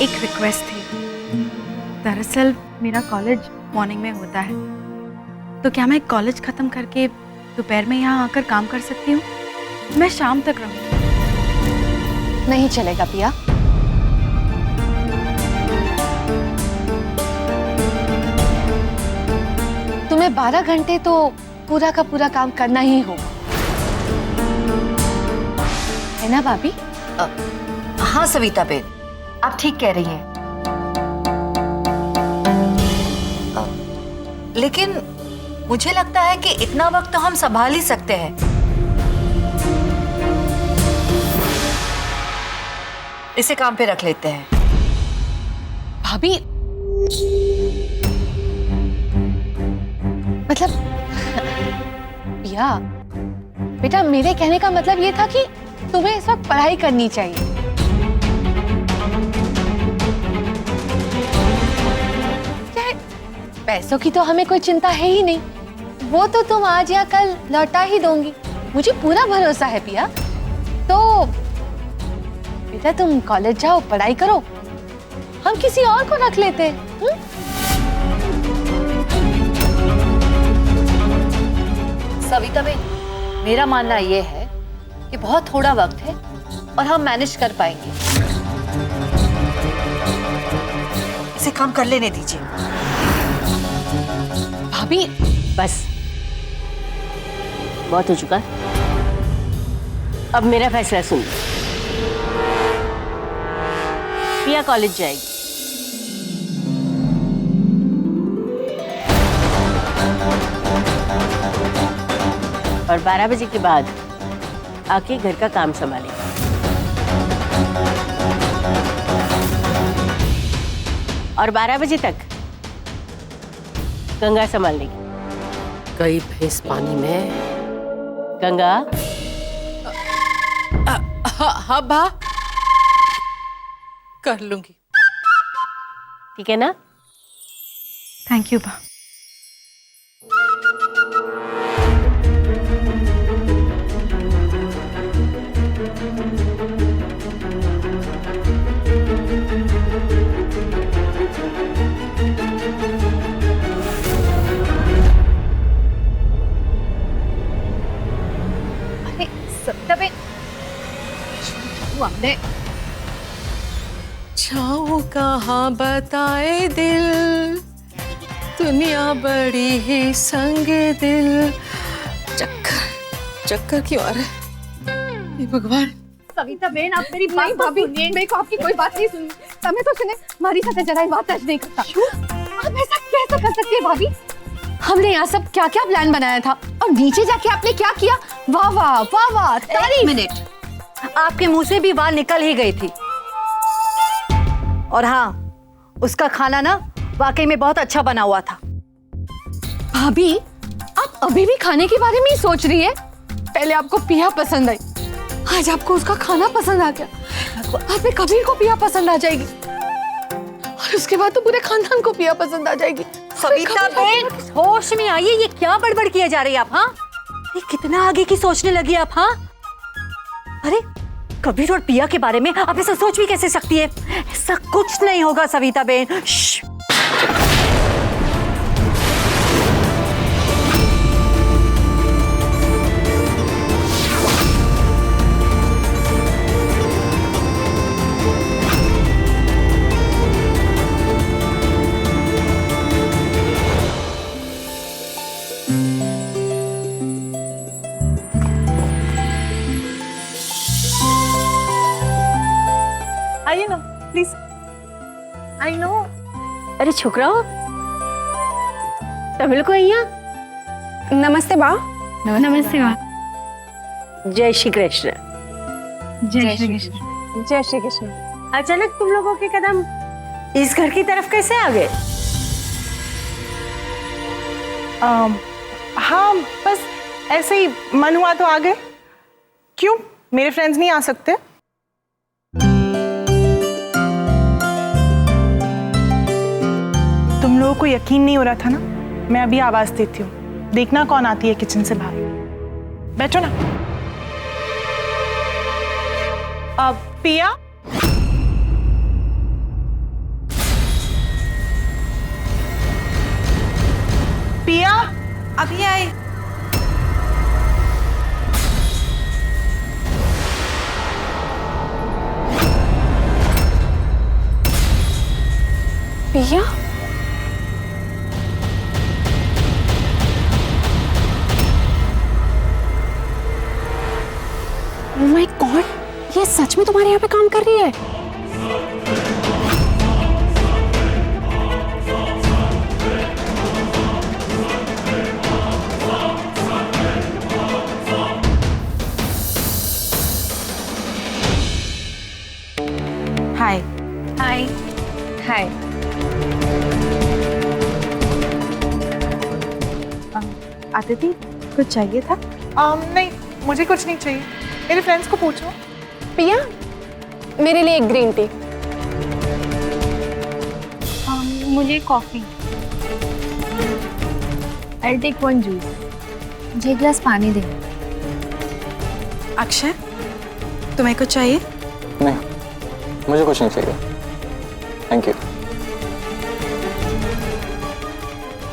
एक रिक्वेस्ट थी। दरअसल मेरा कॉलेज मॉर्निंग में होता है, तो क्या मैं कॉलेज खत्म करके दोपहर में यहाँ आकर काम कर सकती हूँ? मैं शाम तक रहूँगी। नहीं चलेगा पिया। तुम्हें 12 घंटे तो पूरा का पूरा काम करना ही होगा, है ना भाभी? हाँ सविता बेन, आप ठीक कह रही हैं। लेकिन मुझे लगता है कि इतना वक्त तो हम संभाल ही सकते हैं। इसे काम पे रख लेते हैं। भाभी मतलब पिया बेटा, मेरे कहने का मतलब ये था कि तुम्हें इस वक्त पढ़ाई करनी चाहिए। पैसों की तो हमें कोई चिंता है ही नहीं, वो तो तुम आज या कल लौटा ही दोगी, मुझे पूरा भरोसा है पिया। तो बेटा तुम कॉलेज जाओ, पढ़ाई करो, हम किसी और को रख लेते हैं। सविता बेन, मेरा मानना यह है कि बहुत थोड़ा वक्त है और हम मैनेज कर पाएंगे। इसे काम कर लेने दीजिए। भाभी बस बहुत हो चुका, अब मेरा फैसला सुन लो। पिया कॉलेज जाएगी, और 12 बजे के बाद आके घर का काम संभालेगी। और 12 बजे तक गंगा संभाल लेगी। गई भैंस पानी में। गंगा हाँ बा, कर लूंगी। ठीक है ना? थैंक यू बा। जाऊं कहाँ बताए दिल, दुनिया बड़ी ही संग दिल। चक्कर चक्कर क्यों आ रहा है? हे भगवान। सविता बेन, आप मेरी बात भाभी, मेरे को आपकी कोई बात नहीं सुननी। तमें तो सुने मारी साथे जरा बात टच नहीं करता। क्यों? आप ऐसा कैसे कर सकती है भाभी? हमने यहाँ सब क्या क्या प्लान बनाया था और नीचे जाके आपने क्या किया? वाह वाह वाह वाह। एक मिनट, आपके मुंह से भी वाह निकल ही गई थी। और हाँ, उसका खाना ना वाकई में बहुत अच्छा बना हुआ था। भाभी, आप अभी भी खाने के बारे में ही सोच रही है? पहले आपको पिया पसंद आई, आज आपको उसका खाना पसंद आ गया, बाद में कबीर को पिया पसंद आ जाएगी, और उसके बाद तो पूरे खानदान को पिया पसंद आ जाएगी। सविता बेन, होश में आइए, ये क्या बड़बड़ किए जा रही है आप? हाँ, ये कितना आगे की सोचने लगी आप? हाँ, अरे कबीर और पिया के बारे में आप ऐसा सोच भी कैसे सकती है? ऐसा कुछ नहीं होगा सविता बेन। आइए ना प्लीज। I know. अरे छोकराओ, તમે લોકો અહીંયા? नमस्ते बा। नमस्ते बा। जय श्री कृष्ण। जय श्री कृष्ण। जय श्री कृष्ण। अचानक तुम लोगों के कदम इस घर की तरफ कैसे आ गए? हाँ, बस ऐसे ही मन हुआ तो आ गए। क्यों, मेरे फ्रेंड्स नहीं आ सकते? तुम लोगों को यकीन नहीं हो रहा था ना? मैं अभी आवाज देती हूँ, देखना कौन आती है किचन से बाहर। बैठो ना। पिया, अभी आए। पिया, ओह माय गॉड, ये सच में तुम्हारे यहाँ पे काम कर रही है? हाय। हाय। हाय। आदिति, कुछ चाहिए था? नहीं, मुझे कुछ नहीं चाहिए। मेरे फ्रेंड्स को पूछो। पिया, मेरे लिए एक ग्रीन टी। मुझे coffee. I'll take one juice. मुझे एक गिलास पानी दे। अक्षय, तुम्हें कुछ चाहिए? नहीं, मुझे कुछ नहीं चाहिए, थैंक यू।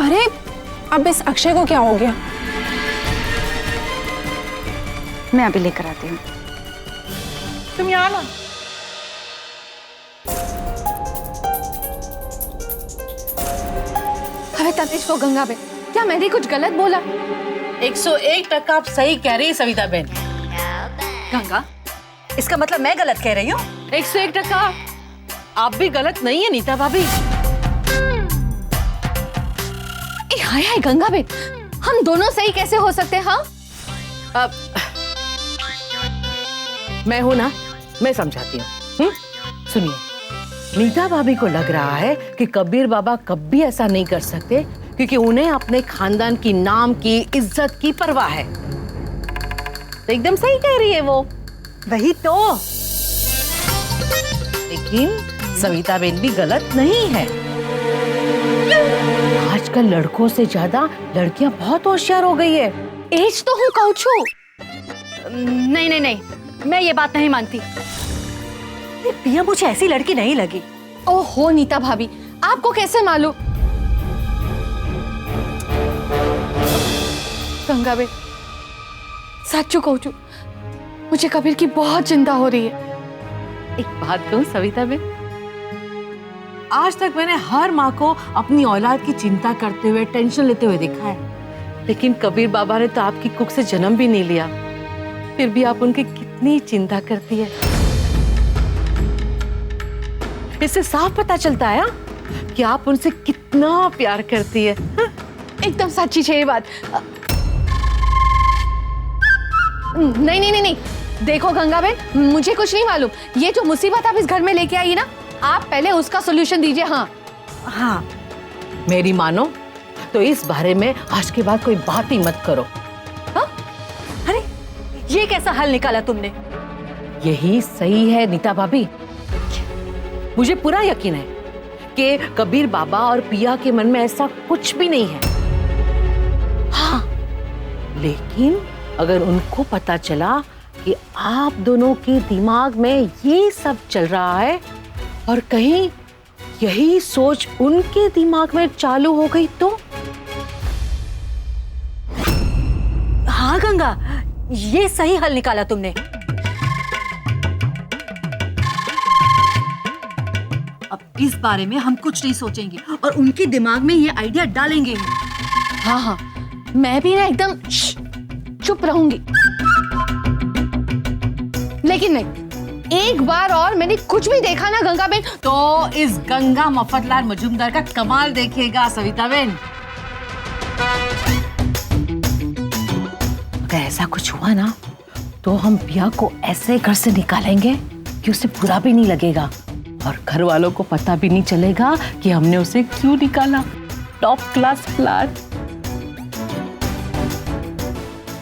अरे, अब इस अक्षय को क्या हो गया? मैं अभी लेकर आती हूँ। तुम यहाँ ना। अरे तनिष को गंगा बहन, क्या मैंने कुछ गलत बोला? 101% आप सही कह रही है सविता बहन। गंगा, इसका मतलब मैं गलत कह रही हूँ? 101% आप भी गलत नहीं है नीता भाभी। ए हाय हाय गंगा बहन, हम दोनों सही कैसे हो सकते हैं? हाँ, अब मैं हूं ना, मैं समझाती हूँ। सुनिए, नीता भाभी को लग रहा है कि कबीर बाबा कभी ऐसा नहीं कर सकते क्योंकि उन्हें अपने खानदान की नाम की इज्जत की परवाह है। तो एकदम सही कह रही है वो। वही तो। लेकिन सविता बहन भी गलत नहीं है। आजकल लड़कों से ज्यादा लड़कियां बहुत होशियार हो गई है। एज तो हूँ कौछू। नहीं नहीं नहीं, मैं ये बात नहीं मानती। पिया, मुझे ऐसी लड़की नहीं लगी। ओहो नीता भाभी, आपको कैसे मालूम? गंगा बहन, सच्चू कहूँ, मुझे कबीर की बहुत चिंता हो रही है। एक बात कहूं सविता बहन, आज तक मैंने हर माँ को अपनी औलाद की चिंता करते हुए, टेंशन लेते हुए देखा है, लेकिन कबीर बाबा ने तो आपकी कुख से जन्म भी नहीं लिया, फिर भी आप उनकी कितनी चिंता करती है। इससे साफ पता चलता है कि आप उनसे कितना प्यार करती है। एकदम सच्ची है ये बात। नहीं नहीं नहीं नहीं, देखो गंगा बहन, मुझे कुछ नहीं मालूम। ये जो मुसीबत आप इस घर में लेके आई ना, आप पहले उसका सॉल्यूशन दीजिए। हाँ हाँ, मेरी मानो तो इस बारे में आज के बाद कोई बात ही मत करो। हाँ? अरे, ये कैसा हल निकाला तुमने? यही सही है नीता भाभी। मुझे पूरा यकीन है कि कबीर बाबा और पिया के मन में ऐसा कुछ भी नहीं है। हाँ, लेकिन अगर उनको पता चला कि आप दोनों के दिमाग में ये सब चल रहा है और कहीं यही सोच उनके दिमाग में चालू हो गई तो? हाँ गंगा, ये सही हल निकाला तुमने। अब इस बारे में हम कुछ नहीं सोचेंगे और उनके दिमाग में ये आइडिया डालेंगे। हाँ हाँ, मैं भी ना एकदम चुप रहूंगी। लेकिन नहीं, एक बार और मैंने कुछ भी देखा ना गंगा बहन, तो इस गंगा मफतलाल मजूमदार का कमाल देखेगा सविता बहन। अगर ऐसा कुछ हुआ ना, तो हम पिया को ऐसे घर से निकालेंगे कि उसे बुरा भी नहीं लगेगा और घर वालों को पता भी नहीं चलेगा कि हमने उसे क्यों निकाला। Top class plan.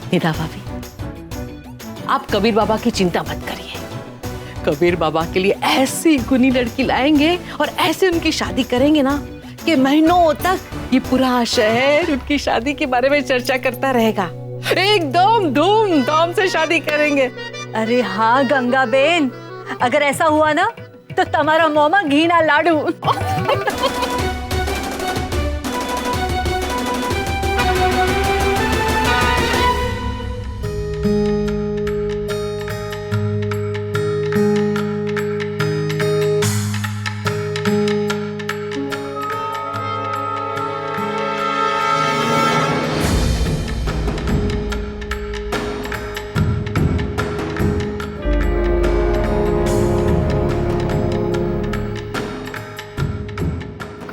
नीता भाभी, आप कबीर बाबा की चिंता मत करिए। कबीर बाबा के लिए ऐसी गुनी लड़की लाएंगे और ऐसे उनकी शादी करेंगे ना कि महीनों तक ये पूरा शहर उनकी शादी के बारे में चर्चा करता रहेगा। एकदम धूमधाम से शादी करेंगे। अरे हाँ गंगा बेन, अगर ऐसा हुआ ना तो तुम्हारा मोमा घी ना laddu.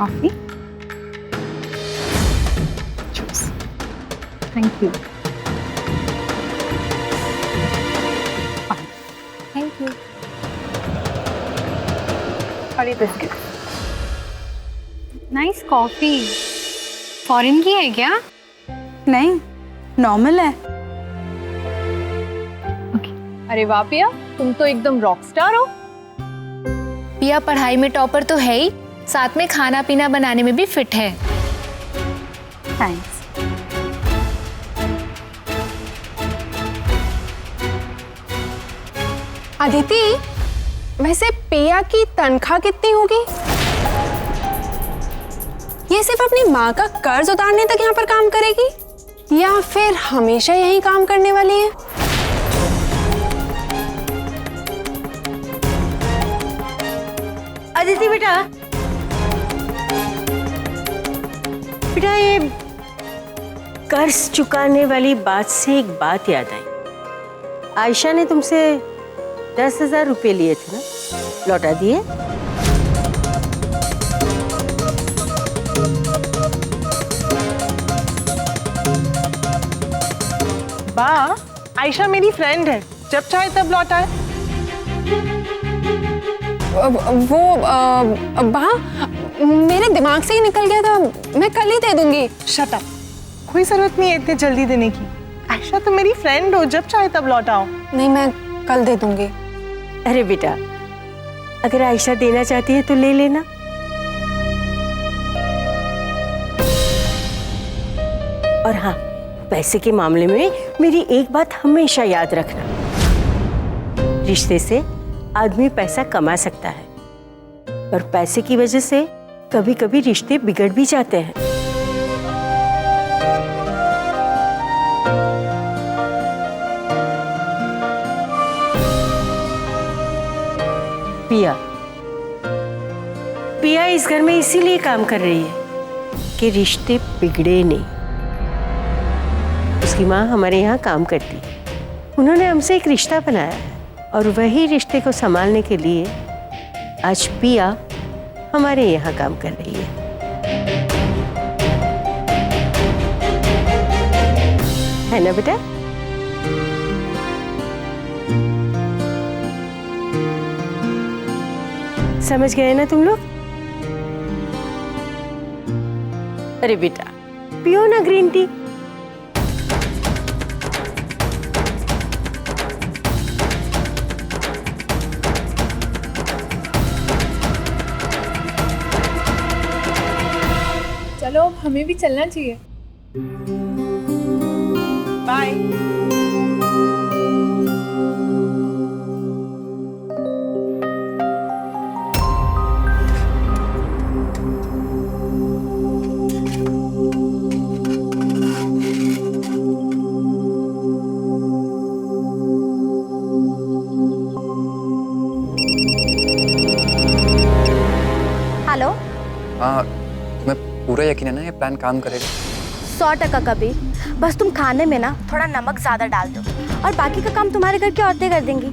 Coffee. Thank you. Thank you. और ये बिस्किट। Nice coffee. फॉरेन की है क्या? नहीं, नॉर्मल है। अरे वाह पिया, तुम तो एकदम रॉक स्टार हो। पिया पढ़ाई में टॉपर तो है ही, साथ में खाना पीना बनाने में भी फिट है। थैंक्स। अदिति, वैसे पिया की तनख्वाह कितनी होगी? ये सिर्फ अपनी माँ का कर्ज उतारने तक यहाँ पर काम करेगी या फिर हमेशा यही काम करने वाली है? अदिति बेटा, बेटा ये कर्ज चुकाने वाली बात से एक बात याद आई। आयशा ने तुमसे 10,000 रुपये लिए थे ना, लौटा दिए? बा, आयशा मेरी फ्रेंड है, जब चाहे तब लौटाए। बा, मेरे दिमाग से ही निकल गया था, मैं कल ही दे दूंगी। शट अप, कोई जरूरत नहीं है इतने जल्दी देने की। आयशा तुम मेरी फ्रेंड हो, जब चाहे तब लौटाओ। नहीं, मैं कल दे दूंगी। अरे बेटा, अगर आयशा देना चाहती है तो ले लेना। और हाँ, पैसे के मामले में मेरी एक बात हमेशा याद रखना, रिश्ते से आदमी पैसा कमा सकता है, पर पैसे की वजह से कभी कभी रिश्ते बिगड़ भी जाते हैं। पिया, पिया इस घर में इसीलिए काम कर रही है कि रिश्ते बिगड़े नहीं। उसकी माँ हमारे यहाँ काम करती है, उन्होंने हमसे एक रिश्ता बनाया है और वही रिश्ते को संभालने के लिए आज पिया हमारे यहाँ काम कर रही है ना बेटा? समझ गए ना तुम लोग? अरे बेटा, पियो ना ग्रीन टी। चलो, अब हमें भी चलना चाहिए। बाय। हेलो। हाँ, तुम्हें पूरा यकीन है ना ये प्लान काम करेगा? 100% कबीर, बस तुम खाने में ना थोड़ा नमक ज्यादा डाल दो और बाकी का काम तुम्हारे घर की औरतें कर देंगी।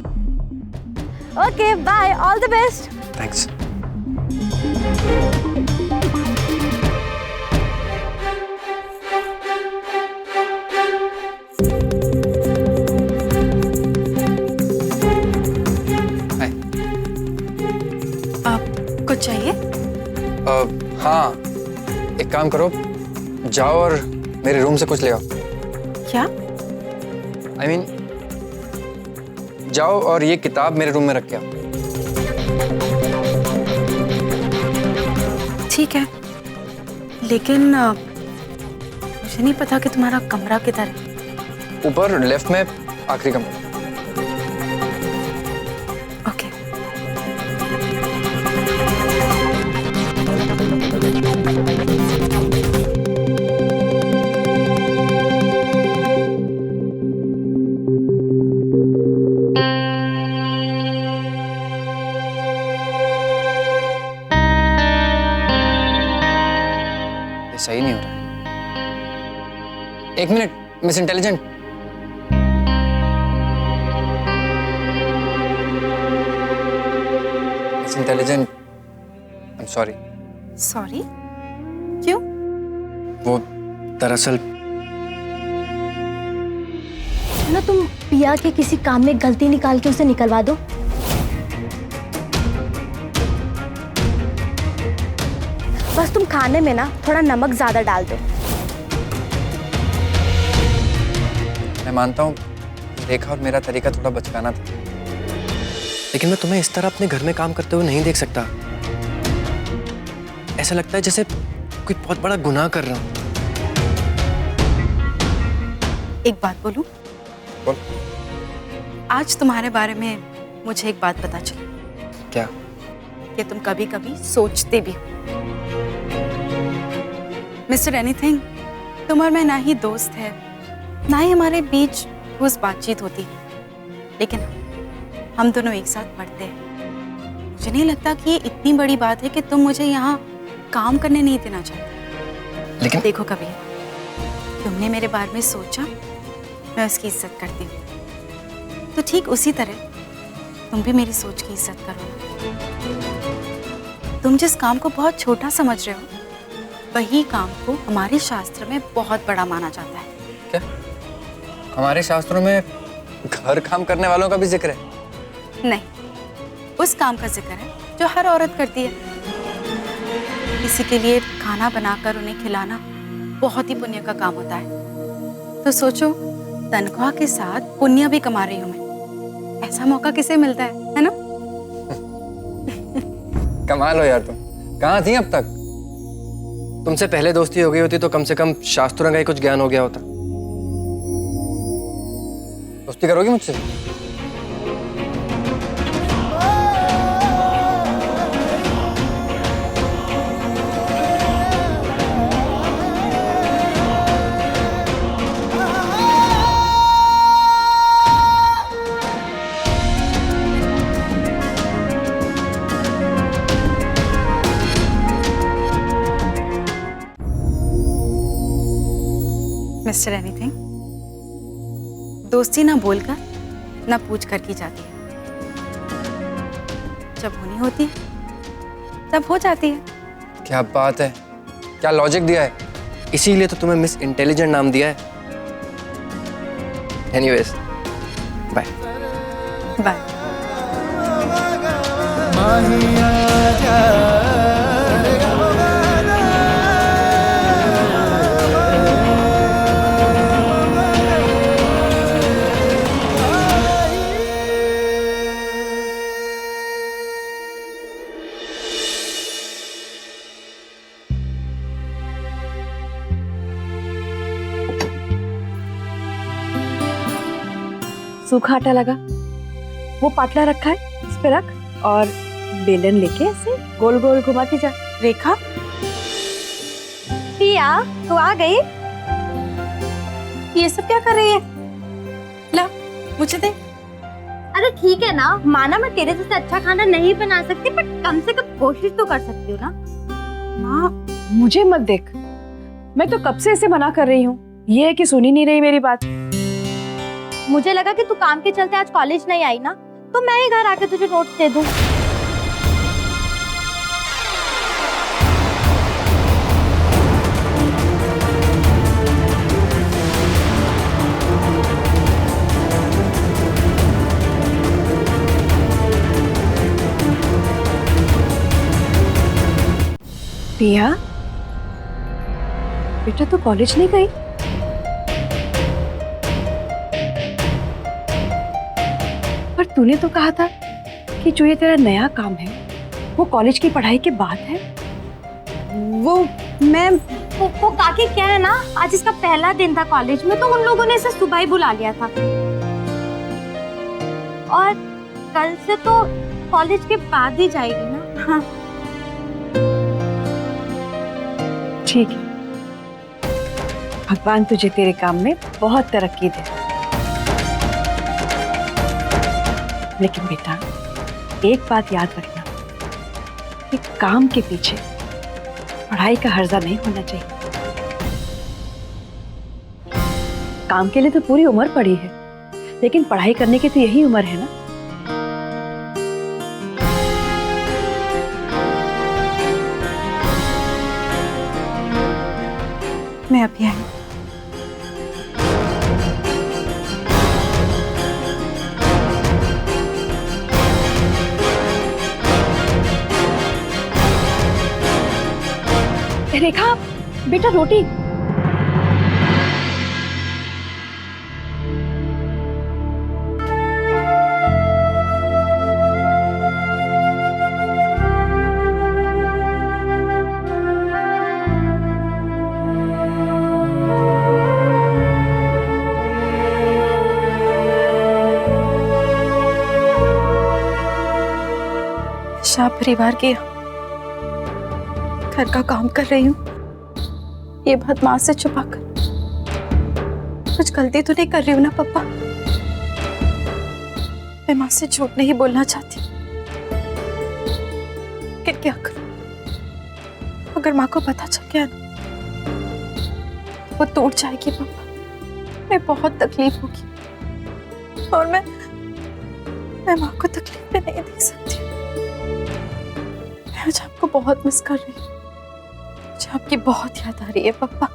Okay bye, all the best. Thanks. Hi. कुछ चाहिए? हाँ, एक काम करो, जाओ और मेरे रूम से कुछ ले आओ। क्या? I mean, जाओ और ये किताब मेरे रूम में रख के आओ। ठीक है, लेकिन मुझे नहीं पता कि तुम्हारा कमरा किधर है। ऊपर लेफ्ट में आखिरी कमरा। ओके। सही नहीं हो रहा है। एक minute, miss intelligent. Miss intelligent, I am sorry. Sorry? क्यों? वो दरअसल ना तुम पिया के किसी काम में गलती निकाल के उसे निकलवा दो। बस तुम खाने में ना थोड़ा नमक ज्यादा डाल दो। मैं मानता हूँ रेखा और मेरा तरीका थोड़ा बचकाना था, लेकिन मैं तुम्हें इस तरह अपने घर में काम करते हुए नहीं देख सकता। ऐसा लगता है जैसे कोई बहुत बड़ा गुनाह कर रहा हूँ। एक बात बोलूं? बोल। आज तुम्हारे बारे में मुझे एक बात पता चली। क्या? कि तुम कभी कभी सोचते भी हो। मिस्टर एनीथिंग, तुम और मैं ना ही दोस्त है, ना ही हमारे बीच रोज बातचीत होती, लेकिन हम दोनों एक साथ पढ़ते हैं। मुझे नहीं लगता कि ये इतनी बड़ी बात है कि तुम मुझे यहाँ काम करने नहीं देना चाहते। लेकिन देखो कबीर, तुमने मेरे बारे में सोचा, मैं उसकी इज्जत करती हूँ, तो ठीक उसी तरह तुम भी मेरी सोच की इज्जत करो। तुम जिस काम को बहुत छोटा समझ रहे हो, वही काम को हमारे शास्त्र में बहुत बड़ा माना जाता है। क्या हमारे शास्त्रों में घर काम करने वालों का भी जिक्र है? नहीं, उस काम का जिक्र है जो हर औरत करती है। किसी के लिए खाना बनाकर उन्हें खिलाना बहुत ही पुण्य का काम होता है। तो सोचो, तनख्वाह के साथ पुण्य भी कमा रही हूँ मैं। ऐसा मौका किसे मिलता है ना? कमाल हो यार, तुम कहाँ थी अब तक? तुमसे पहले दोस्ती हो गई होती तो कम से कम शास्त्रों का ही कुछ ज्ञान हो गया होता। दोस्ती करोगी मुझसे? मिस्टर एनीथिंग, दोस्ती ना बोलकर ना पूछ कर की जाती है। जब होनी होती है तब हो जाती है। क्या बात है, क्या लॉजिक दिया है। इसीलिए तो तुम्हें मिस इंटेलिजेंट नाम दिया है। Anyways, bye bye. सूखा आटा लगा, वो पाटला रखा है, इस पे रख और बेलन लेके ऐसे गोल गोल घुमाती जा। रेखा, पिया तू आ गई? ये सब क्या कर रही है? ला, मुझे दे। अरे ठीक है ना, माना मैं तेरे जैसे अच्छा खाना नहीं बना सकती, पर कम से कम कोशिश तो कर सकती हूँ ना। माँ, मुझे मत देख, मैं तो कब से ऐसे मना कर रही हूँ, ये है कि सुनी नहीं रही मेरी बात। मुझे लगा कि तू काम के चलते आज कॉलेज नहीं आई ना, तो मैं ही घर आके तुझे नोट्स दे दूँ। पिया, बेटा तू कॉलेज नहीं गई? पर तूने तो कहा था कि जो ये तेरा नया काम है वो कॉलेज की पढ़ाई के बाद है। वो मैं वो काकी क्या है ना, आज इसका पहला दिन था कॉलेज में, तो उन लोगों ने इसे सुबह ही बुला लिया था, और कल से तो कॉलेज के बाद ही जाएगी ना। हाँ ठीक है, भगवान तुझे तेरे काम में बहुत तरक्की दे। लेकिन बेटा एक बात याद रखना कि काम के पीछे पढ़ाई का हर्जा नहीं होना चाहिए। काम के लिए तो पूरी उम्र पड़ी है, लेकिन पढ़ाई करने की तो यही उम्र है ना। मैं अभी आई। रेखा बेटा रोटी। शाह परिवार के घर का काम कर रही हूँ, ये बात माँ से छुपाकर। कुछ गलती तो नहीं कर रही हूँ ना पापा? मैं माँ से झूठ नहीं बोलना चाहती, लेकिन क्या करूँ? अगर माँ को पता चल गया ना, वो टूट जाएगी पापा। मैं बहुत तकलीफ होगी और मैं माँ को तकलीफ में नहीं दे सकती। मैं आज आपको बहुत मिस कर रही हूँ। मुझे आपकी बहुत याद आ रही है पापा।